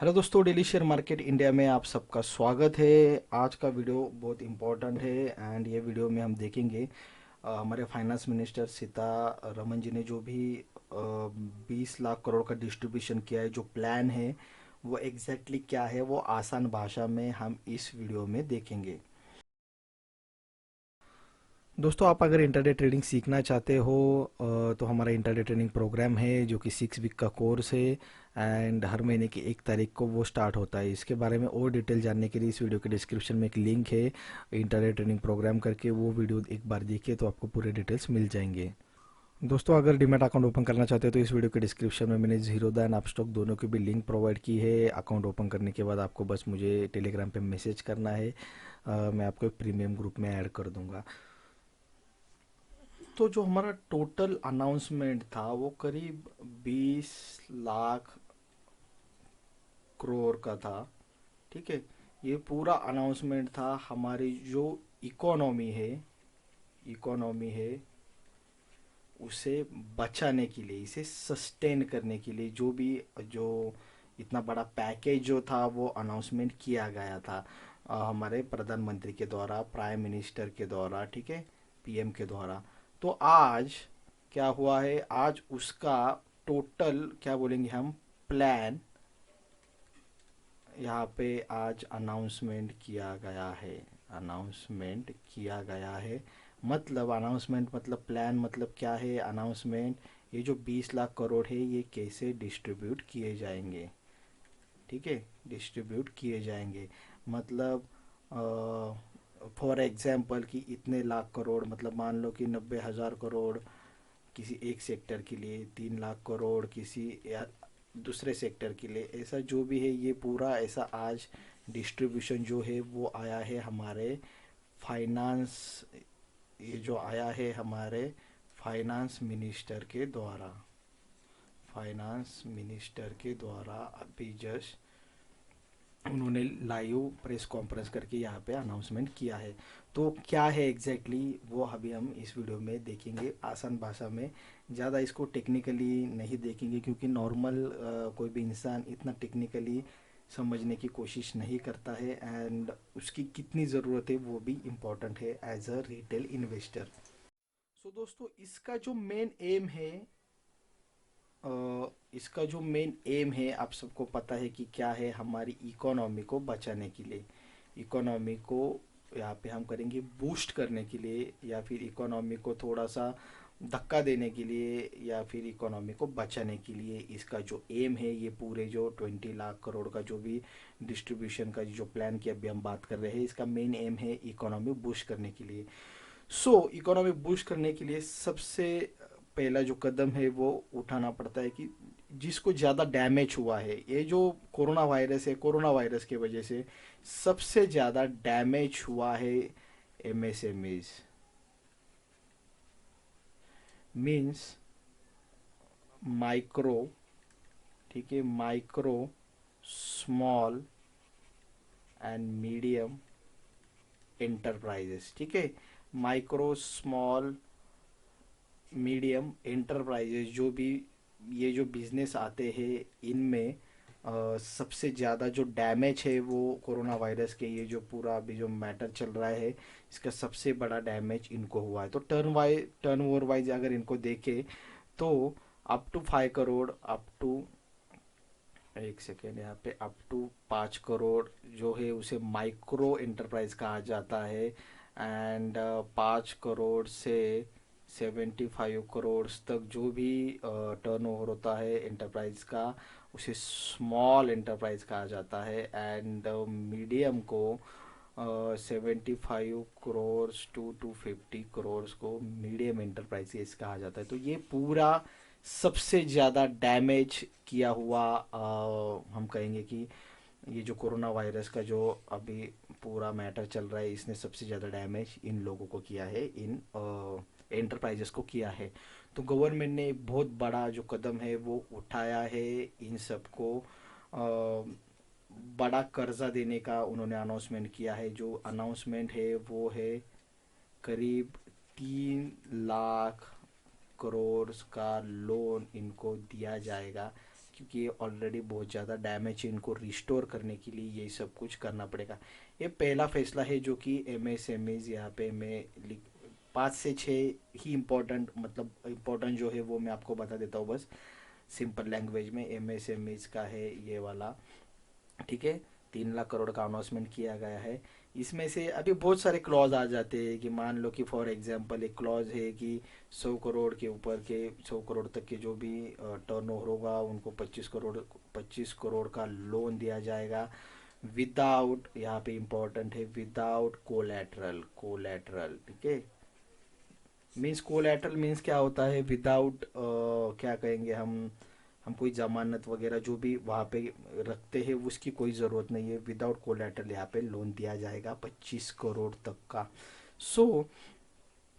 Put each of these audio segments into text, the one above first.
Hello दोस्तों, daily share market India में आप सबका स्वागत है। आज का वीडियो बहुत इम्पोर्टेंट है एंड ये वीडियो में हम देखेंगे हमारे फाइनेंस मिनिस्टर सीतारमन जी ने जो भी 20 लाख करोड़ का डिस्ट्रीब्यूशन किया है, जो प्लान है वो एग्जैक्टली क्या है, वो आसान भाषा में हम इस वीडियो में देखेंगे। दोस्तों, आप अगर इंटरडे ट्रेडिंग सीखना चाहते हो तो हमारा इंटरडे ट्रेडिंग प्रोग्राम है जो कि 6 वीक का कोर्स है एंड हर महीने की 1 तारीख को वो स्टार्ट होता है। इसके बारे में और डिटेल जानने के लिए इस वीडियो के डिस्क्रिप्शन में एक लिंक है, इंटरडे ट्रेडिंग प्रोग्राम करके वो वीडियो एक बार देखिए तो आपको पूरे डिटेल्स मिल जाएंगे। दोस्तों, अगर डीमैट अकाउंट ओपन करना चाहते हो तो इस वीडियो के डिस्क्रिप्शन में मैंने जीरोधा एंड अपस्टॉक दोनों की भी लिंक प्रोवाइड की है। अकाउंट ओपन करने के बाद आपको बस मुझे टेलीग्राम पे मैसेज करना है, मैं आपको एक प्रीमियम ग्रुप में ऐड कर दूंगा। तो जो हमारा टोटल अनाउंसमेंट था वो करीब 20 लाख करोड़ का था। ठीक है, ये पूरा अनाउंसमेंट था हमारी जो इकोनॉमी है उसे बचाने के लिए, इसे सस्टेन करने के लिए, जो इतना बड़ा पैकेज जो था वो अनाउंसमेंट किया गया था हमारे प्रधानमंत्री के द्वारा, प्राइम मिनिस्टर के द्वारा, ठीक है, पीएम के द्वारा। तो आज क्या हुआ है, आज उसका टोटल क्या बोलेंगे हम, प्लान यहाँ पे आज अनाउंसमेंट किया गया है। मतलब अनाउंसमेंट मतलब प्लान, मतलब क्या है अनाउंसमेंट, ये जो 20 लाख करोड़ है ये कैसे डिस्ट्रीब्यूट किए जाएंगे। ठीक है, डिस्ट्रीब्यूट किए जाएंगे मतलब फॉर एग्जांपल कि इतने लाख करोड़, मतलब मान लो कि 90,000 करोड़ किसी एक सेक्टर के लिए, 3 लाख करोड़ किसी या दूसरे सेक्टर के लिए, ऐसा जो भी है ये पूरा ऐसा आज डिस्ट्रीब्यूशन जो है वो आया है हमारे फाइनेंस, ये जो आया है हमारे फाइनेंस मिनिस्टर के द्वारा, अभी जस्ट उन्होंने लाइव प्रेस कॉन्फ्रेंस करके यहाँ पे अनाउंसमेंट किया है। तो क्या है एग्जैक्टली वो अभी हम इस वीडियो में देखेंगे आसान भाषा में। ज़्यादा इसको टेक्निकली नहीं देखेंगे क्योंकि नॉर्मल कोई भी इंसान इतना टेक्निकली समझने की कोशिश नहीं करता है एंड उसकी कितनी ज़रूरत है वो भी इम्पोर्टेंट है एज अ रिटेल इन्वेस्टर। सो दोस्तों, इसका जो मेन एम है आप सबको पता है कि क्या है, हमारी इकोनॉमी को बचाने के लिए, इकोनॉमी को यहाँ पे हम करेंगे बूस्ट करने के लिए, या फिर इकोनॉमी को थोड़ा सा धक्का देने के लिए, या फिर इकोनॉमी को बचाने के लिए इसका जो एम है, ये पूरे जो 20 लाख करोड़ का जो भी डिस्ट्रीब्यूशन का जो प्लान की अभी हम बात कर रहे हैं, इसका मेन एम है इकोनॉमी बूस्ट करने के लिए। इकोनॉमी बूस्ट करने के लिए सबसे पहला जो कदम है वो उठाना पड़ता है कि जिसको ज़्यादा डैमेज हुआ है, ये जो कोरोना वायरस है, कोरोना वायरस की वजह से सबसे ज़्यादा डैमेज हुआ है एमएसएमईज, मीन्स माइक्रो, ठीक है, micro, small and medium enterprises. ठीक है, माइक्रो, स्मॉल, मीडियम एंटरप्राइजेज, जो भी ये जो बिजनेस आते हैं इनमें सबसे ज़्यादा जो डैमेज है वो कोरोना वायरस के, ये जो पूरा अभी जो मैटर चल रहा है इसका सबसे बड़ा डैमेज इनको हुआ है। तो टर्न ओवर वाइज अगर इनको देखें तो up to 5 crore, up to, एक सेकेंड, यहाँ पे अप टू 5 करोड़ जो है उसे माइक्रो एंटरप्राइज कहा जाता है एंड 5 करोड़ से 75 करोड़ तक जो भी टर्न ओवर होता है एंटरप्राइज का उसे स्मॉल एंटरप्राइज कहा जाता है एंड मीडियम को 75 करोड़ टू 50 करोड़ को मीडियम एंटरप्राइजेस कहा जाता है। तो ये पूरा सबसे ज़्यादा डैमेज किया हुआ हम कहेंगे कि ये जो कोरोना वायरस का जो अभी पूरा मैटर चल रहा है इसने सबसे ज़्यादा डैमेज इन लोगों को किया है, इन एंटरप्राइजेस को किया है। तो गवर्नमेंट ने एक बहुत बड़ा जो कदम है वो उठाया है, इन सबको बड़ा कर्जा देने का उन्होंने अनाउंसमेंट किया है। जो अनाउंसमेंट है वो है करीब 3 लाख करोड़ का लोन इनको दिया जाएगा, क्योंकि ये ऑलरेडी बहुत ज़्यादा डैमेज है, इनको रिस्टोर करने के लिए ये सब कुछ करना पड़ेगा। ये पहला फैसला है जो कि एमएसएमईज यहाँ पे मैं लिख 5 से 6 ही इम्पोर्टेंट, मतलब इम्पोर्टेंट जो है वो मैं आपको बता देता हूँ बस सिंपल लैंग्वेज में। एमएसएमईज का है ये वाला, ठीक है। 3 लाख करोड़ का अनाउंसमेंट किया गया है। इसमें से अभी बहुत सारे क्लॉज आ जाते हैं कि मान लो कि फॉर एग्जांपल एक क्लॉज है कि 100 करोड़ के ऊपर के 100 करोड़ तक के जो भी टर्नओवर होगा उनको 25 करोड़ का लोन दिया जाएगा विदाउट, यहाँ पे इम्पोर्टेंट है, विदाउट कोलैटरल। कोलैटरल, ठीक है। मीन्स कोलैटरल मीन्स क्या होता है, विदाउट क्या कहेंगे हम कोई जमानत वगैरह जो भी वहाँ पे रखते हैं उसकी कोई ज़रूरत नहीं है। विदाउट कोलैटरल यहाँ पे लोन दिया जाएगा 25 करोड़ तक का। सो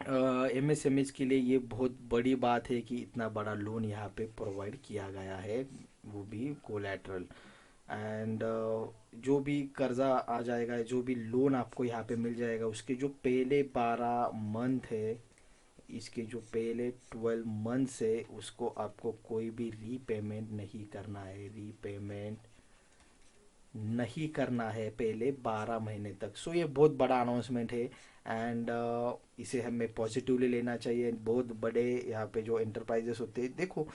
एमएसएमईज के लिए ये बहुत बड़ी बात है कि इतना बड़ा लोन यहाँ पे प्रोवाइड किया गया है, वो भी कोलैटरल। एंड जो भी कर्जा आ जाएगा, जो भी लोन आपको यहाँ पे मिल जाएगा, उसके जो पहले 12 मंथ है, इसके जो पहले 12 मंथ है, उसको आपको कोई भी रीपेमेंट नहीं करना है, रीपेमेंट नहीं करना है पहले 12 महीने तक। सो ये बहुत बड़ा अनाउंसमेंट है एंड इसे हमें पॉजिटिवली लेना चाहिए। बहुत बड़े यहाँ पे जो एंटरप्राइजेस होते हैं, देखो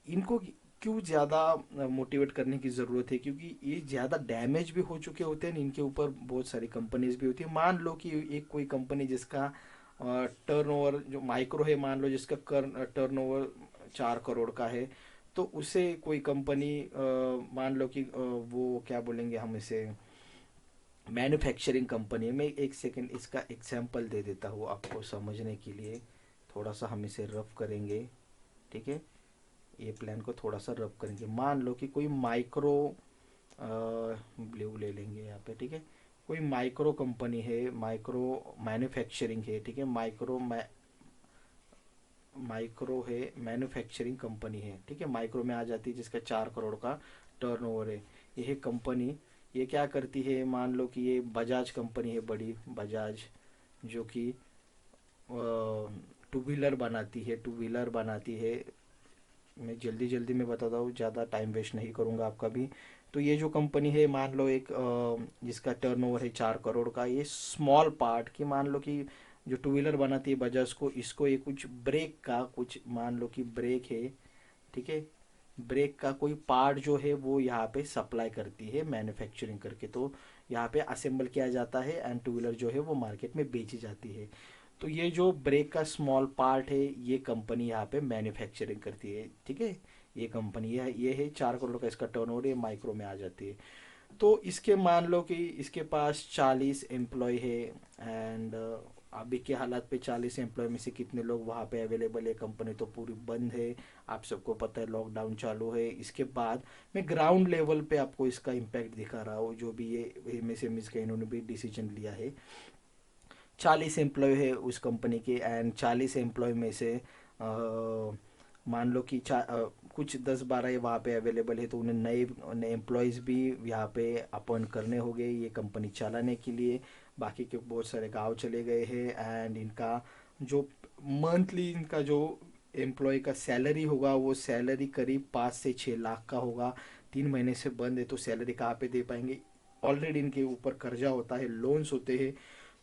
इनको क्यों ज़्यादा मोटिवेट करने की ज़रूरत है, क्योंकि ये ज़्यादा डैमेज भी हो चुके होते हैं, इनके ऊपर बहुत सारी कंपनीज भी होती है। मान लो कि एक कोई कंपनी जिसका टर्नओवर जो माइक्रो है, मान लो जिसका टर्नओवर 4 करोड़ का है, तो उसे कोई कंपनी मान लो कि वो क्या बोलेंगे हम इसे, मैन्युफैक्चरिंग कंपनी में, एक सेकंड इसका एग्जांपल दे देता हूँ आपको समझने के लिए। थोड़ा सा हम इसे रफ करेंगे, ठीक है। ये प्लान को थोड़ा सा रब करेंगे। मान लो कि कोई माइक्रो ब्लू ले लेंगे यहाँ पे, ठीक है। कोई माइक्रो कंपनी है, माइक्रो मैन्युफैक्चरिंग है, ठीक है। माइक्रो है, मैन्युफैक्चरिंग कंपनी है, ठीक है। माइक्रो में आ जाती है जिसका 4 करोड़ का टर्नओवर है। यह कंपनी ये क्या करती है, मान लो कि ये बजाज कंपनी है, बड़ी बजाज, जो कि टू व्हीलर बनाती है, टू व्हीलर बनाती है। मैं जल्दी जल्दी में बताता हूँ, ज़्यादा टाइम वेस्ट नहीं करूँगा आपका भी। तो ये जो कंपनी है, मान लो एक जिसका टर्नओवर है 4 करोड़ का, ये स्मॉल पार्ट की, मान लो कि जो टू व्हीलर बनाती है बजाज को, इसको ये कुछ ब्रेक का, कुछ मान लो कि ब्रेक है, ठीक है। ब्रेक का कोई पार्ट जो है वो यहाँ पे सप्लाई करती है मैन्युफैक्चरिंग करके, तो यहाँ पे असेंबल किया जाता है एंड टू व्हीलर जो है वो मार्केट में बेची जाती है। तो ये जो ब्रेक का स्मॉल पार्ट है, ये कंपनी यहाँ पे मैन्युफैक्चरिंग करती है, ठीक है। ये कंपनी ये है 4 करोड़ का इसका टर्नओवर, ये माइक्रो में आ जाती है। तो इसके मान लो कि इसके पास 40 एम्प्लॉय है एंड अभी के हालात पे 40 एम्प्लॉय में से कितने लोग वहाँ पे अवेलेबल है, कंपनी तो पूरी बंद है, आप सबको पता है, लॉकडाउन चालू है। इसके बाद मैं ग्राउंड लेवल पे आपको इसका इम्पैक्ट दिखा रहा हूँ, जो भी ये एमएसएमईज का इन्होंने भी डिसीजन लिया है। 40 एम्प्लॉय है उस कंपनी के एंड 40 एम्प्लॉय में से मान लो कि कुछ 10-12 वहाँ पे अवेलेबल है, तो उन्हें नए एम्प्लॉयज़ भी यहाँ पे अपॉइंट करने हो गए ये कंपनी चलाने के लिए। बाकी के बहुत सारे गांव चले गए हैं एंड इनका जो मंथली इनका जो एम्प्लॉय का सैलरी होगा, वो सैलरी करीब 5 से 6 लाख का होगा। 3 महीने से बंद है तो सैलरी कहाँ पे दे पाएंगे, ऑलरेडी इनके ऊपर कर्जा होता है, लोन्स होते हैं।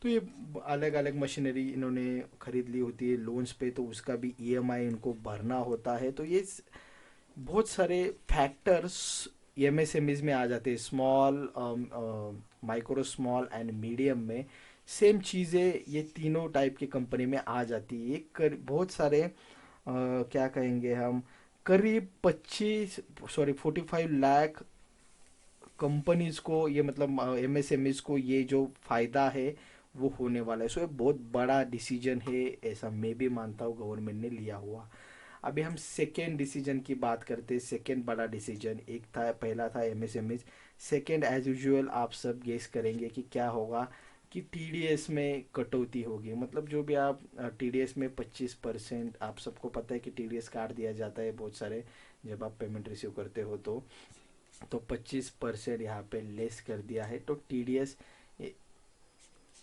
तो ये अलग अलग मशीनरी इन्होंने खरीद ली होती है लोन्स पे, तो उसका भी ईएमआई इनको भरना होता है। तो ये बहुत सारे फैक्टर्स एमएसएमईज में आ जाते हैं, small, micro, small and medium में। सेम चीज़ें ये तीनों टाइप की कंपनी में आ जाती है। बहुत सारे क्या कहेंगे हम, करीब 45 लाख कंपनीज को ये, मतलब एमएसएमईज को ये जो फायदा है वो होने वाला है। सो ये बहुत बड़ा डिसीजन है, ऐसा मैं भी मानता हूँ गवर्नमेंट ने लिया हुआ। अभी हम सेकेंड डिसीजन की बात करते हैं। सेकेंड बड़ा डिसीजन, एक था, पहला था एमएसएमईज, सेकेंड एज यूजुअल आप सब गेस करेंगे कि क्या होगा, कि टीडीएस में कटौती होगी। मतलब जो भी आप टीडीएस में 25%, आप सबको पता है कि टीडीएस काट दिया जाता है बहुत सारे, जब आप पेमेंट रिसीव करते हो तो 25% यहाँ पे लेस कर दिया है। तो टीडीएस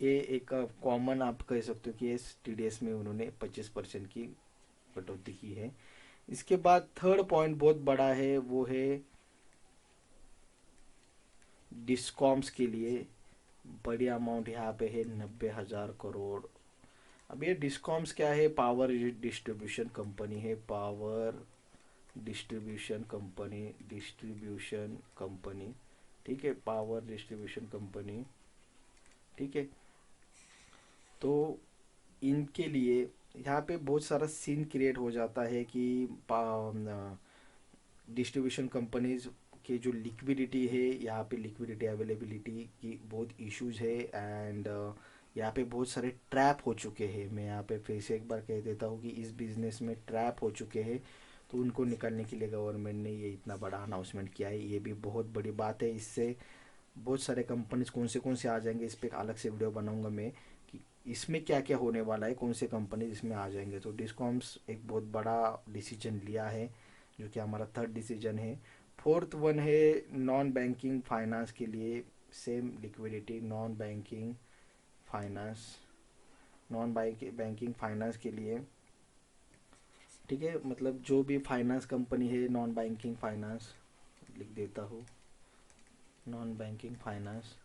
ये एक कॉमन आप कह सकते हो कि इस टीडीएस में उन्होंने 25% की कटौती की है। इसके बाद थर्ड पॉइंट बहुत बड़ा है, वो है डिस्कॉम्स के लिए बड़ी अमाउंट यहाँ पे है 90,000 करोड़। अब ये डिस्कॉम्स क्या है? पावर डिस्ट्रीब्यूशन कंपनी है, पावर डिस्ट्रीब्यूशन कंपनी, ठीक है, पावर डिस्ट्रीब्यूशन कंपनी, ठीक है। तो इनके लिए यहाँ पे बहुत सारा सीन क्रिएट हो जाता है कि डिस्ट्रीब्यूशन कंपनीज के जो लिक्विडिटी है, यहाँ पे लिक्विडिटी अवेलेबिलिटी की बहुत इश्यूज है, एंड यहाँ पे बहुत सारे ट्रैप हो चुके हैं। मैं यहाँ पे फिर से एक बार कह देता हूँ कि इस बिज़नेस में ट्रैप हो चुके हैं, तो उनको निकालने के लिए गवर्नमेंट ने ये इतना बड़ा अनाउंसमेंट किया है। ये भी बहुत बड़ी बात है। इससे बहुत सारे कंपनीज कौन से आ जाएंगे, इस पर एक अलग से वीडियो बनाऊंगा मैं कि इसमें क्या क्या होने वाला है, कौन से कंपनी इसमें आ जाएंगे। तो डिस्कॉम्स एक बहुत बड़ा डिसीजन लिया है, जो कि हमारा थर्ड डिसीजन है। फोर्थ वन है नॉन बैंकिंग फाइनेंस के लिए same liquidity, finance non banking finance के लिए, ठीक है, मतलब जो भी फाइनेंस कंपनी है नॉन बैंकिंग फाइनेंस, लिख देता हूँ, non banking finance,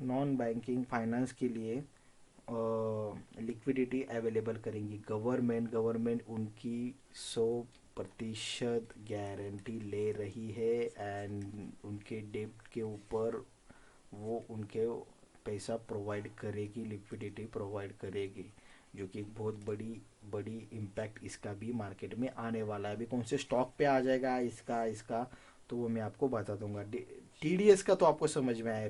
non banking finance के लिए लिक्विडिटी अवेलेबल करेंगी गवर्नमेंट उनकी 100% गारंटी ले रही है, एंड उनके डेब्ट के ऊपर वो उनके पैसा प्रोवाइड करेगी, लिक्विडिटी प्रोवाइड करेगी, जो कि बहुत बड़ी बड़ी इम्पैक्ट इसका भी मार्केट में आने वाला है। अभी कौन से स्टॉक पे आ जाएगा इसका इसका तो वो मैं आपको बता दूंगा। टीडीएस का तो आपको समझ में आया।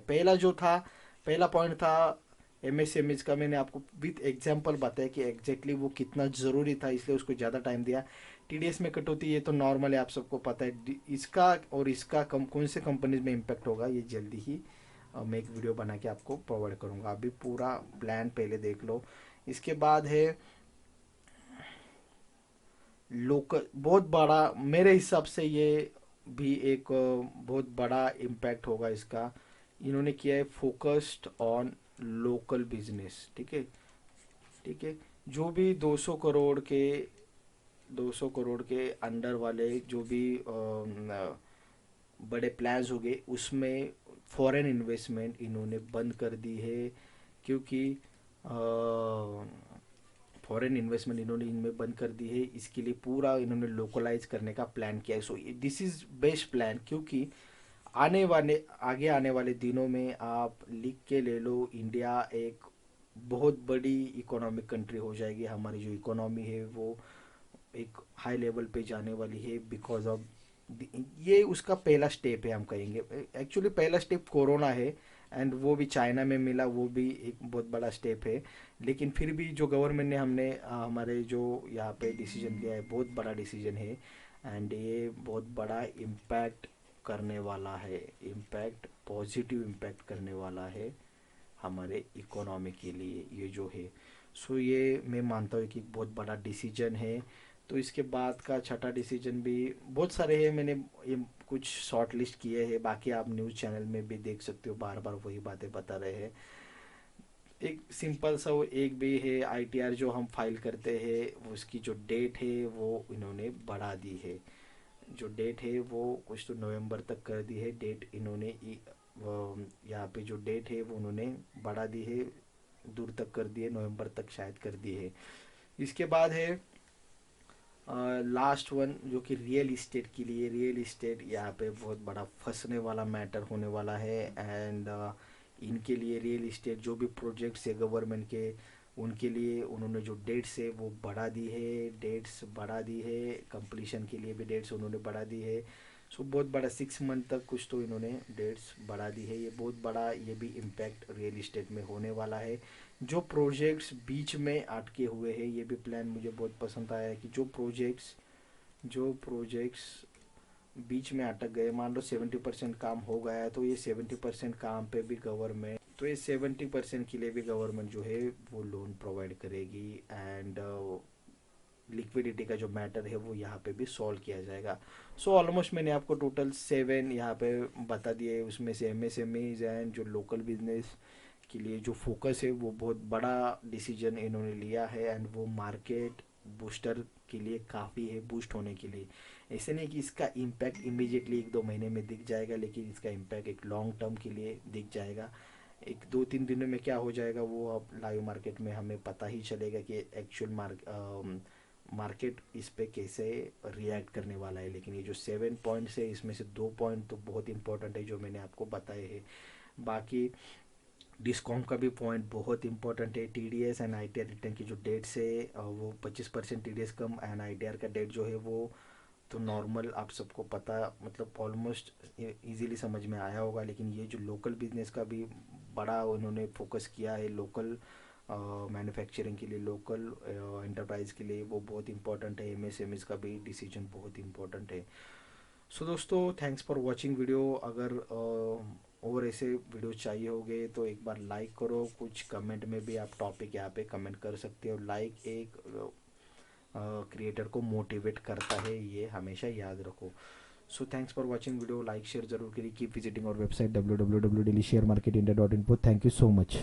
पहला पॉइंट था एमएसएमईज का, मैंने आपको विथ एग्जांपल बताया कि एग्जैक्टली वो कितना ज़रूरी था, इसलिए उसको ज़्यादा टाइम दिया। टीडीएस में कटौती, ये तो नॉर्मल है, आप सबको पता है। इसका और इसका कौन से कंपनीज में इम्पैक्ट होगा, ये जल्दी ही मैं एक वीडियो बना के आपको प्रोवाइड करूँगा। अभी पूरा प्लान पहले देख लो। इसके बाद है लोकल, बहुत बड़ा मेरे हिसाब से ये भी एक बहुत बड़ा इम्पैक्ट होगा इसका। इन्होंने किया है फोकस्ड ऑन लोकल बिजनेस, ठीक है, ठीक है। जो भी 200 करोड़ के अंडर वाले जो भी बड़े प्लान्स हो गए, उसमें फॉरेन इन्वेस्टमेंट इन्होंने बंद कर दी है, क्योंकि फॉरेन इन्वेस्टमेंट इन्होंने इनमें बंद कर दी है। इसके लिए पूरा इन्होंने लोकलाइज करने का प्लान किया है। So this is best plan, क्योंकि आगे आने वाले दिनों में आप लिख के ले लो, इंडिया एक बहुत बड़ी इकोनॉमिक कंट्री हो जाएगी। हमारी जो इकोनॉमी है वो एक हाई लेवल पे जाने वाली है, बिकॉज ऑफ ये उसका पहला स्टेप है, हम कहेंगे। एक्चुअली पहला स्टेप कोरोना है, एंड वो भी चाइना में मिला, वो भी एक बहुत बड़ा स्टेप है। लेकिन फिर भी जो गवर्नमेंट ने हमारे जो यहाँ पे डिसीजन लिया है, बहुत बड़ा डिसीजन है, एंड ये बहुत बड़ा इम्पैक्ट करने वाला है, इम्पैक्ट पॉजिटिव इम्पैक्ट करने वाला है हमारे इकोनॉमी के लिए ये जो है। सो ये मैं मानता हूँ कि बहुत बड़ा डिसीजन है। तो इसके बाद का छठा डिसीजन भी बहुत सारे हैं, मैंने ये कुछ शॉर्ट लिस्ट किए हैं, बाकी आप न्यूज़ चैनल में भी देख सकते हो, बार बार वही बातें बता रहे हैं। एक सिंपल सा वो एक भी है, आईटीआर जो हम फाइल करते हैं उसकी जो डेट है वो इन्होंने बढ़ा दी है। जो डेट है वो कुछ तो नवंबर तक कर दी है डेट इन्होंने, यहाँ पे जो डेट है वो उन्होंने बढ़ा दी है, दूर तक कर दी है, नवंबर तक शायद कर दी है। इसके बाद है लास्ट वन, जो कि रियल इस्टेट के लिए। रियल इस्टेट यहाँ पे बहुत बड़ा फंसने वाला मैटर होने वाला है, एंड इनके लिए रियल इस्टेट जो भी प्रोजेक्ट्स है गवर्नमेंट के, उनके लिए उन्होंने जो डेट्स है वो बढ़ा दी है, डेट्स बढ़ा दी है, कंप्लीशन के लिए भी डेट्स उन्होंने बढ़ा दी है। सो बहुत बड़ा 6 मंथ तक कुछ तो इन्होंने डेट्स बढ़ा दी है। ये बहुत बड़ा ये भी इम्पैक्ट रियल इस्टेट में होने वाला है। जो प्रोजेक्ट्स बीच में अटके हुए हैं, ये भी प्लान मुझे बहुत पसंद आया है कि जो प्रोजेक्ट्स बीच में अटक गए, मान लो 70% काम हो गया है, तो ये 70% काम पे भी गवर्नमेंट, तो ये 70% के लिए भी गवर्नमेंट जो है वो लोन प्रोवाइड करेगी, एंड लिक्विडिटी का जो मैटर है वो यहाँ पे भी सॉल्व किया जाएगा। सो ऑलमोस्ट मैंने आपको टोटल 7 यहाँ पे बता दिए, उसमें से एमएसएमईज एंड जो लोकल बिजनेस के लिए जो फोकस है वो बहुत बड़ा डिसीजन इन्होंने लिया है, एंड वो मार्केट बूस्टर के लिए काफ़ी है, बूस्ट होने के लिए। ऐसे नहीं कि इसका इम्पैक्ट इमीडिएटली 1-2 महीने में दिख जाएगा, लेकिन इसका इम्पैक्ट एक लॉन्ग टर्म के लिए दिख जाएगा। 1-2-3 दिनों में क्या हो जाएगा वो अब लाइव मार्केट में हमें पता ही चलेगा कि एक्चुअल मार्केट इस पे कैसे रिएक्ट करने वाला है। लेकिन ये जो 7 पॉइंट्स है इसमें से 2 पॉइंट तो बहुत इंपॉर्टेंट है जो मैंने आपको बताए हैं। बाकी डिस्कॉम का भी पॉइंट बहुत इंपॉर्टेंट है। TDS एंड ITR रिटर्न की जो डेट्स है वो 25% TDS कम एंड ITR का डेट जो है वो तो नॉर्मल आप सबको पता, मतलब ऑलमोस्ट इजीली समझ में आया होगा। लेकिन ये जो लोकल बिजनेस का भी बड़ा उन्होंने फोकस किया है, लोकल मैन्युफैक्चरिंग के लिए, लोकल एंटरप्राइज के लिए, वो बहुत इंपॉर्टेंट है। MSMEs का भी डिसीजन बहुत इंपॉर्टेंट है। सो दोस्तों, थैंक्स फॉर वॉचिंग वीडियो। अगर और ऐसे वीडियो चाहिए होंगे तो एक बार लाइक करो, कुछ कमेंट में भी आप टॉपिक यहाँ पे कमेंट कर सकते हो। लाइक एक क्रिएटर को मोटिवेट करता है, ये हमेशा याद रखो। So thanks for watching video, like share जरूर करिए। Keep visiting our website www.dailysharemarketindia.info। Thank you so much.